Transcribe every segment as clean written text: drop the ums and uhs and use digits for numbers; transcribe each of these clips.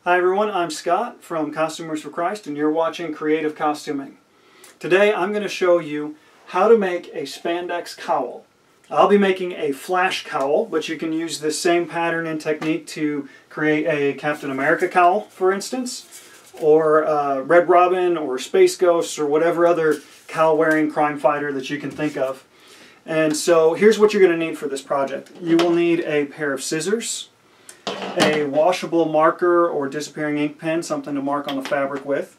Hi everyone, I'm Scott from Costumers for Christ and you're watching Creative Costuming. Today I'm going to show you how to make a spandex cowl. I'll be making a flash cowl, but you can use this same pattern and technique to create a Captain America cowl, for instance, or Red Robin or Space Ghost or whatever other cowl-wearing crime fighter that you can think of. And so here's what you're going to need for this project. You will need a pair of scissors, a washable marker or disappearing ink pen, something to mark on the fabric with.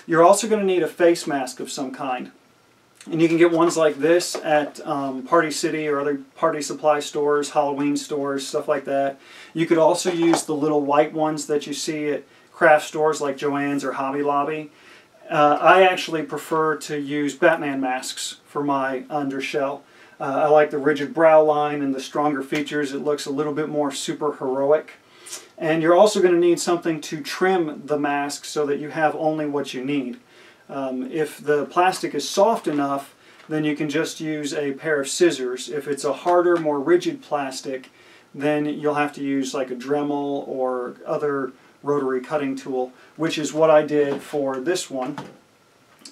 You're also going to need a face mask of some kind. And you can get ones like this at Party City or other party supply stores, Halloween stores, stuff like that. You could also use the little white ones that you see at craft stores like Joann's or Hobby Lobby. I actually prefer to use Batman masks for my undershell. I like the rigid brow line and the stronger features. It looks a little bit more super heroic. And you're also going to need something to trim the mask so that you have only what you need. If the plastic is soft enough, then you can just use a pair of scissors. If it's a harder, more rigid plastic, then you'll have to use like a Dremel or other rotary cutting tool, which is what I did for this one.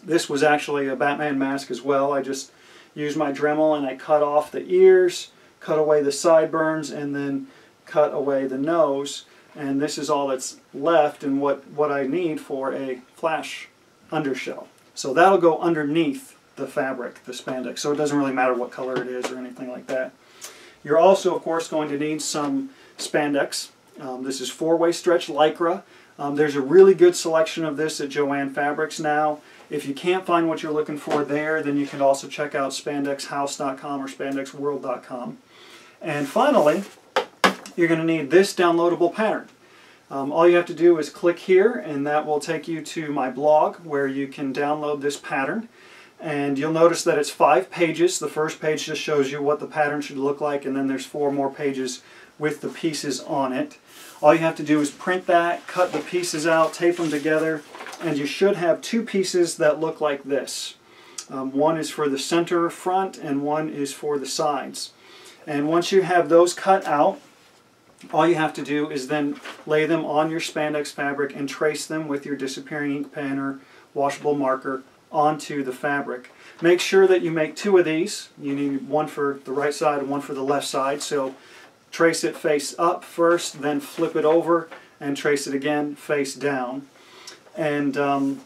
This was actually a Batman mask as well. I just used my Dremel and I cut off the ears, cut away the sideburns, and then cut away the nose. And this is all that's left and what I need for a flash undershell. So that'll go underneath the fabric, the spandex, so it doesn't really matter what color it is or anything like that. You're also, of course, going to need some spandex. This is 4-way stretch Lycra. There's a really good selection of this at Joann Fabrics now. If you can't find what you're looking for there, then you can also check out spandexhouse.com or spandexworld.com. And finally, you're going to need this downloadable pattern. All you have to do is click here and that will take you to my blog where you can download this pattern. And you'll notice that it's 5 pages. The first page just shows you what the pattern should look like, and then there's 4 more pages with the pieces on it. All you have to do is print that, cut the pieces out, tape them together, and you should have 2 pieces that look like this. One is for the center front and one is for the sides. And once you have those cut out, all you have to do is then lay them on your spandex fabric and trace them with your disappearing ink pen or washable marker onto the fabric. Make sure that you make 2 of these. You need one for the right side and one for the left side. So trace it face up first, then flip it over and trace it again face down. And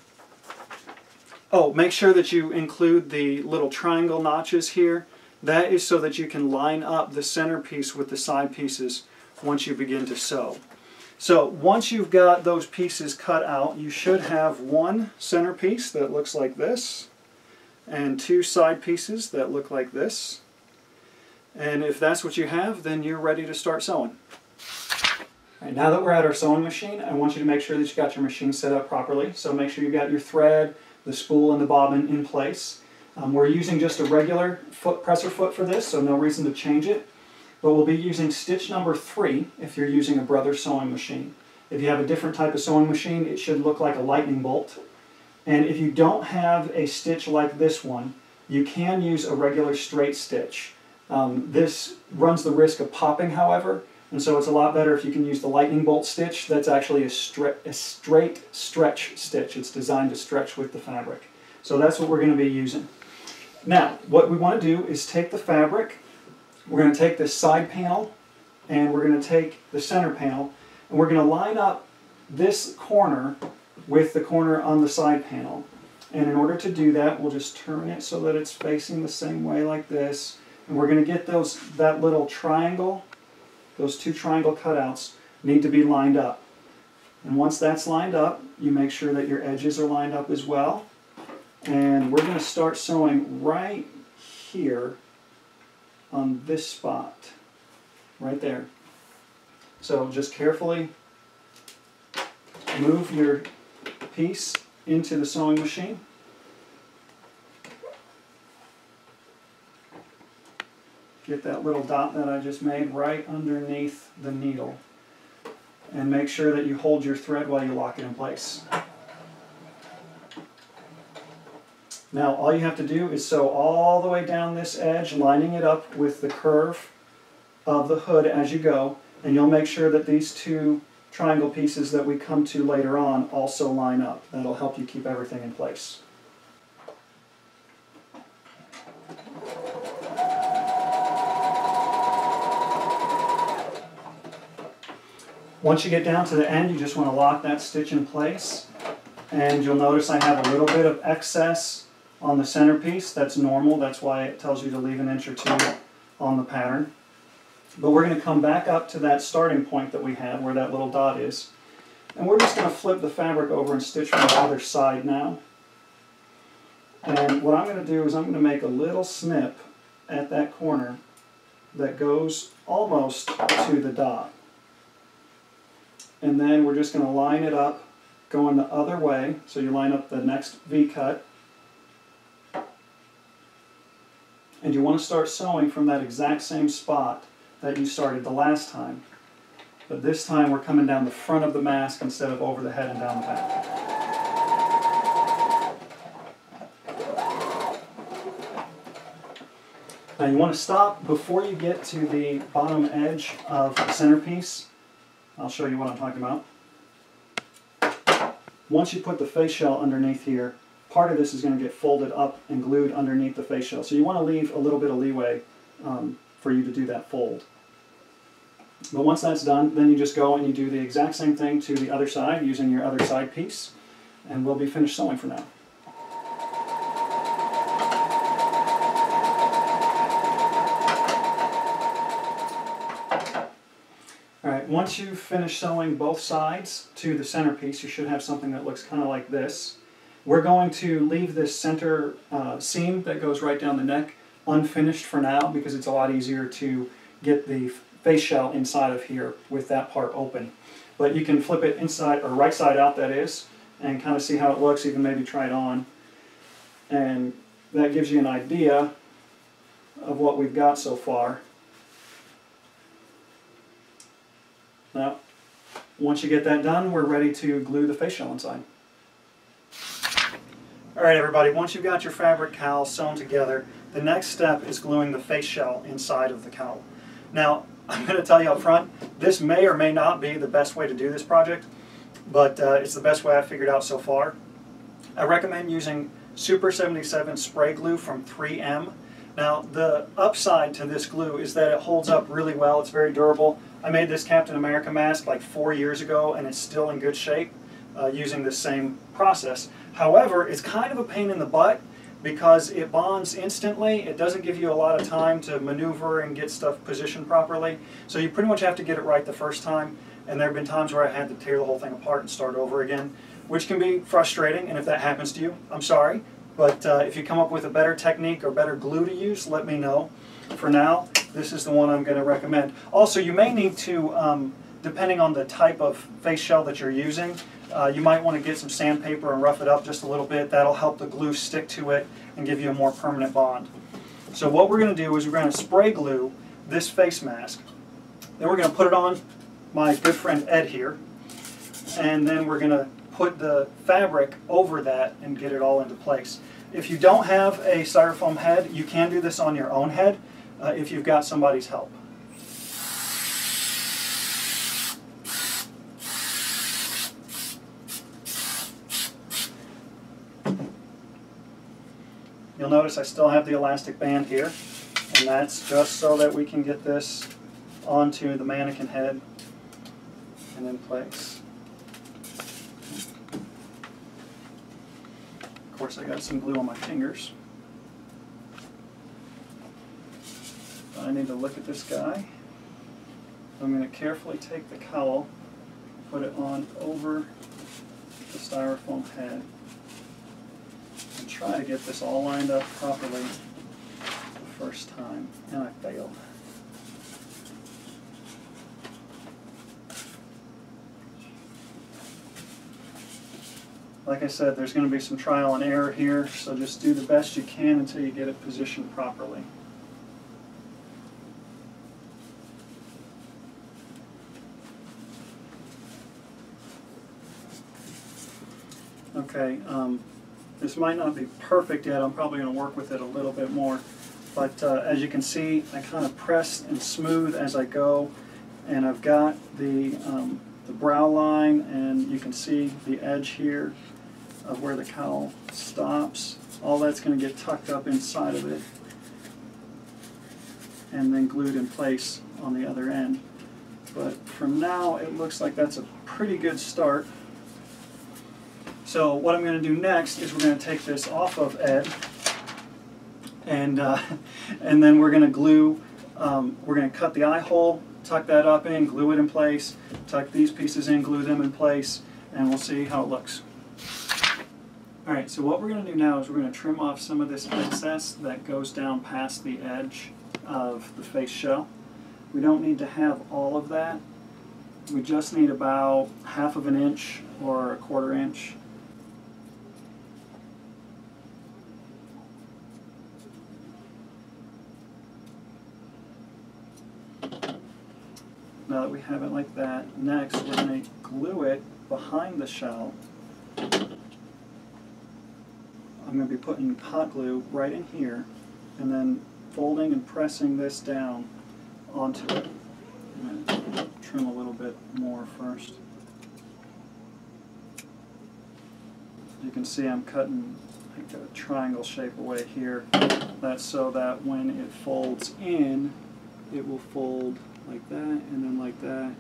make sure that you include the little triangle notches here. That is so that you can line up the centerpiece with the side pieces once you begin to sew. So once you've got those pieces cut out, you should have 1 centerpiece that looks like this and 2 side pieces that look like this. And if that's what you have, then you're ready to start sewing. All right, now that we're at our sewing machine, I want you to make sure that you've got your machine set up properly. So make sure you've got your thread, the spool, and the bobbin in place. We're using just a regular presser foot for this, so no reason to change it. But we'll be using stitch number 3 if you're using a Brothers sewing machine. If you have a different type of sewing machine, it should look like a lightning bolt. And if you don't have a stitch like this one, you can use a regular straight stitch. This runs the risk of popping, however, and so it's a lot better if you can use the lightning bolt stitch. That's actually a straight stretch stitch. It's designed to stretch with the fabric. So that's what we're going to be using. Now, what we want to do is take the fabric. We're going to take this side panel and we're going to take the center panel and we're going to line up this corner with the corner on the side panel. And in order to do that, we'll just turn it so that it's facing the same way like this. And we're going to get that little triangle, those 2 triangle cutouts need to be lined up. And once that's lined up, you make sure that your edges are lined up as well. And we're going to start sewing right here on this spot, right there. So just carefully move your piece into the sewing machine. Get that little dot that I just made right underneath the needle. And make sure that you hold your thread while you lock it in place. Now all you have to do is sew all the way down this edge, lining it up with the curve of the hood as you go, and you'll make sure that these 2 triangle pieces that we come to later on also line up. That'll help you keep everything in place. Once you get down to the end, you just want to lock that stitch in place. And you'll notice I have a little bit of excess on the centerpiece. That's normal. That's why it tells you to leave an inch or two on the pattern. But we're going to come back up to that starting point that we have where that little dot is. And we're just going to flip the fabric over and stitch from the other side now. And what I'm going to do is I'm going to make a little snip at that corner that goes almost to the dot. And then we're just going to line it up going the other way. So you line up the next V-cut. And you want to start sewing from that exact same spot that you started the last time. But this time we're coming down the front of the mask instead of over the head and down the back. Now you want to stop before you get to the bottom edge of the centerpiece. I'll show you what I'm talking about. Once you put the face shell underneath here, part of this is going to get folded up and glued underneath the face shell. So you want to leave a little bit of leeway for you to do that fold. But once that's done, then you just go and you do the exact same thing to the other side using your other side piece, and we'll be finished sewing for now. Alright, once you've finished sewing both sides to the centerpiece, you should have something that looks kind of like this. We're going to leave this center seam that goes right down the neck unfinished for now because it's a lot easier to get the face shell inside of here with that part open. But you can flip it inside, or right side out that is, and kind of see how it looks. You can maybe try it on. And that gives you an idea of what we've got so far. Now, once you get that done, we're ready to glue the face shell inside. Alright everybody, once you've got your fabric cowl sewn together, the next step is gluing the face shell inside of the cowl. Now, I'm going to tell you up front, this may or may not be the best way to do this project, but it's the best way I've figured out so far. I recommend using Super 77 spray glue from 3M. Now, the upside to this glue is that it holds up really well. It's very durable. I made this Captain America mask like 4 years ago, and it's still in good shape using this same process. However, it's kind of a pain in the butt because it bonds instantly. It doesn't give you a lot of time to maneuver and get stuff positioned properly. So you pretty much have to get it right the first time. And there have been times where I had to tear the whole thing apart and start over again, which can be frustrating. And if that happens to you, I'm sorry. But if you come up with a better technique or better glue to use, let me know. For now, this is the one I'm going to recommend. Also, you may need to, depending on the type of face shell that you're using, you might want to get some sandpaper and rough it up just a little bit. That'll help the glue stick to it and give you a more permanent bond. So what we're going to do is we're going to spray glue this face mask. Then we're going to put it on my good friend Ed here. And then we're going to put the fabric over that and get it all into place. If you don't have a styrofoam head, you can do this on your own head if you've got somebody's help. You'll notice I still have the elastic band here, and that's just so that we can get this onto the mannequin head and in place. Of course, I got some glue on my fingers. I need to look at this guy. I'm going to carefully take the cowl, put it on over the styrofoam head, and try to get this all lined up properly the first time. And I failed. Like I said, there's going to be some trial and error here, so just do the best you can until you get it positioned properly. Okay, this might not be perfect yet. I'm probably going to work with it a little bit more. But as you can see, I kind of press and smooth as I go, and I've got the the brow line, and you can see the edge here of where the cowl stops. All that's going to get tucked up inside of it and then glued in place on the other end. But from now, it looks like that's a pretty good start. So what I'm going to do next is we're going to take this off of Ed, and then we're going to glue. We're going to cut the eye hole, tuck that up in, glue it in place, tuck these pieces in, glue them in place, and we'll see how it looks. Alright, so what we're going to do now is we're going to trim off some of this excess that goes down past the edge of the face shell. We don't need to have all of that. We just need about 1/2 inch or 1/4 inch. Now that we have it like that, next we're going to glue it behind the shell. I'm going to be putting hot glue right in here and then folding and pressing this down onto it. I'm going to trim a little bit more first. You can see I'm cutting like a triangle shape away here. That's so that when it folds in, it will fold like that and then like that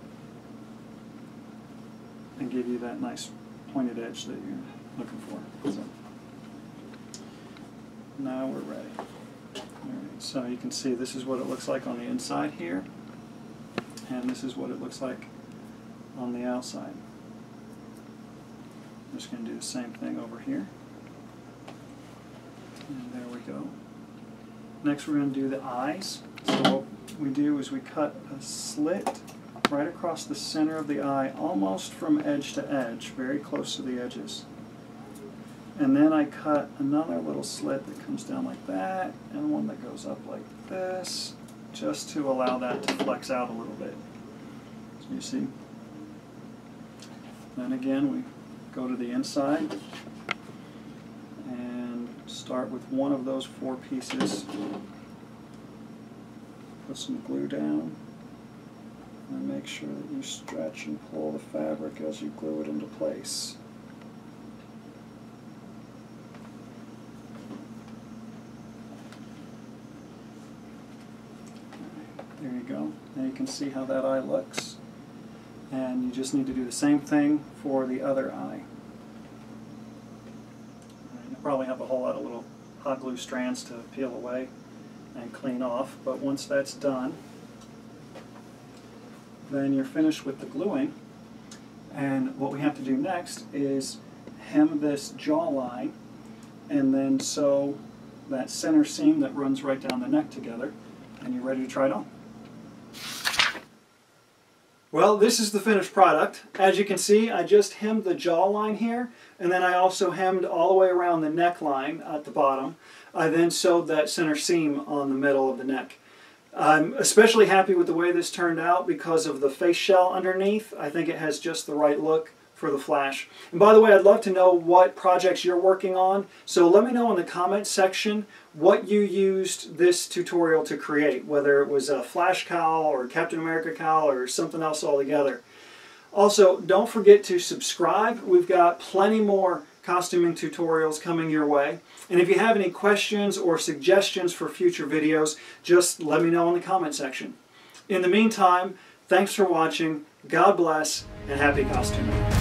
and give you that nice pointed edge that you're looking for. So now we're ready. Alright, so you can see this is what it looks like on the inside here, and this is what it looks like on the outside. I'm just going to do the same thing over here. And there we go. Next we're going to do the eyes. So what we do is we cut a slit right across the center of the eye, almost from edge to edge, very close to the edges. And then I cut another little slit that comes down like that, and one that goes up like this, just to allow that to flex out a little bit. So you see? Then again, we go to the inside and start with one of those 4 pieces. Put some glue down, and make sure that you stretch and pull the fabric as you glue it into place. There you go. Now you can see how that eye looks. And you just need to do the same thing for the other eye. You'll probably have a whole lot of little hot glue strands to peel away and clean off, but once that's done, then you're finished with the gluing. And what we have to do next is hem this jawline and then sew that center seam that runs right down the neck together, and you're ready to try it on. Well, this is the finished product. As you can see, I just hemmed the jawline here, and then I also hemmed all the way around the neckline at the bottom. I then sewed that center seam on the middle of the neck. I'm especially happy with the way this turned out because of the face shell underneath. I think it has just the right look for the flash. And by the way, I'd love to know what projects you're working on, so let me know in the comments section what you used this tutorial to create, whether it was a flash cowl or Captain America cowl or something else altogether. Also, don't forget to subscribe. We've got plenty more costuming tutorials coming your way. And if you have any questions or suggestions for future videos, just let me know in the comment section. In the meantime, thanks for watching, God bless, and happy costuming.